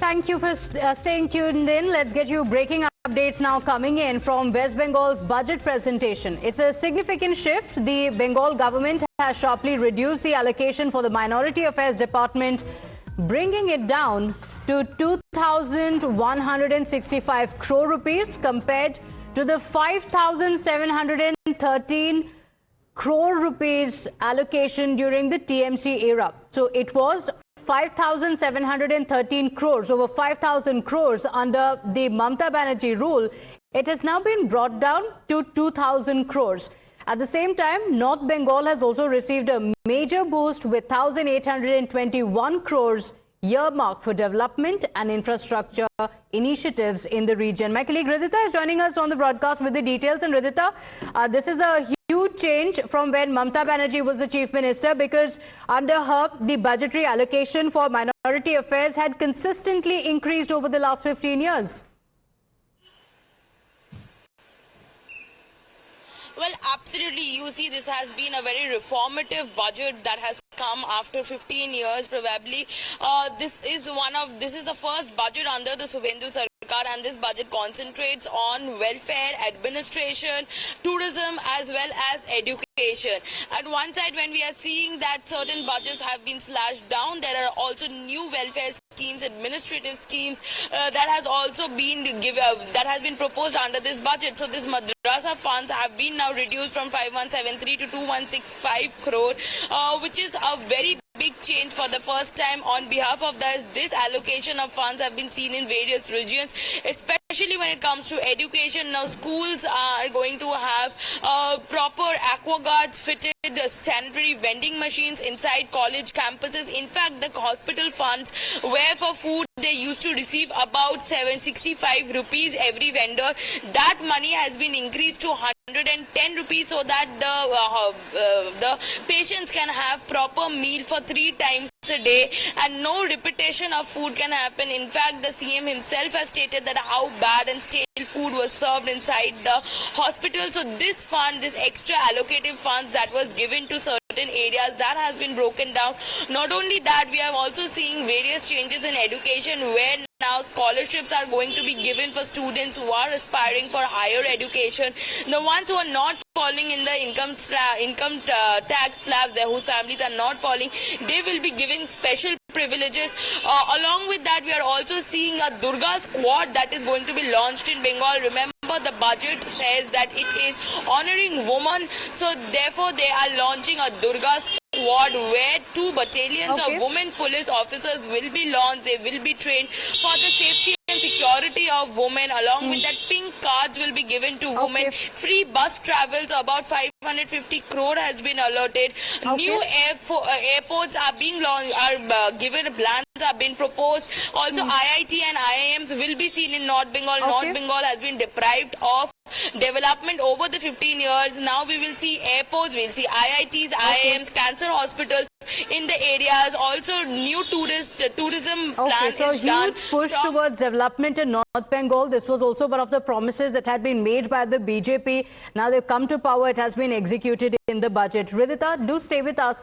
thank you for staying tuned in. Let's get you breaking updates now coming in from West Bengal's budget presentation. It's a significant shift. The Bengal government has sharply reduced the allocation for the Minority Affairs Department, bringing it down to 2,165 crore rupees compared to the 5,713 crore rupees allocation during the TMC era. So it was 5,713 crores, over 5,000 crores under the Mamata Banerjee rule. It has now been brought down to 2,000 crores. At the same time, North Bengal has also received a major boost with 1,821 crores earmarked for development and infrastructure initiatives in the region. My colleague Ridhita is joining us on the broadcast with the details. And Ridhita, this is a huge change from when Mamata Banerjee was the Chief Minister, because under her, the budgetary allocation for minority affairs had consistently increased over the last 15 years. Well, absolutely. You see, this has been a very reformative budget that has come after 15 years, probably. This is the first budget under the Subhendu Sarkar, and this budget concentrates on welfare, administration, tourism, as well as education. At one side, when we are seeing that certain budgets have been slashed down, there are also new welfare schemes, administrative schemes that has also been that has been proposed under this budget. So this madrasa funds have been now reduced from 5173 to 2165 crore, which is a very big change. For the first time on behalf of this allocation of funds have been seen in various regions, especially when it comes to education. Now schools are going to have proper aqua guards fitted, sanitary vending machines inside college campuses. In fact, the hospital funds where for food they used to receive about 765 rupees every vendor, that money has been increased to 110 rupees so that the patients can have proper meal for 3 times a day, and no repetition of food can happen. In fact, the CM himself has stated that how bad and stale food was served inside the hospital. So this fund, this extra allocative funds that was given to certain areas, that has been broken down. Not only that, we are also seeing various changes in education where now scholarships are going to be given for students who are aspiring for higher education. The ones who are not falling in the income tax slab, whose families are not falling, they will be given special privileges. Along with that, we are also seeing a Durga squad that is going to be launched in Bengal. Remember, the budget says that it is honoring women, so therefore they are launching a Durga squad where 2 battalions of women police officers will be launched. They will be trained for the safety and security of women. Along with that, pink cards will be given to women. Free bus travels, about 550 crore has been allotted. New airports are being launched, given plans are being proposed. Also, IIT and IIMs will be seen in North Bengal. North Bengal has been deprived of development over the 15 years. Now we will see airports, we will see IITs, IIMs, cancer hospitals in the areas. Also, new tourism plan is done. Huge push towards development in North Bengal. This was also one of the promises that had been made by the BJP. Now they've come to power. It has been executed in the budget. Ridhita, do stay with us.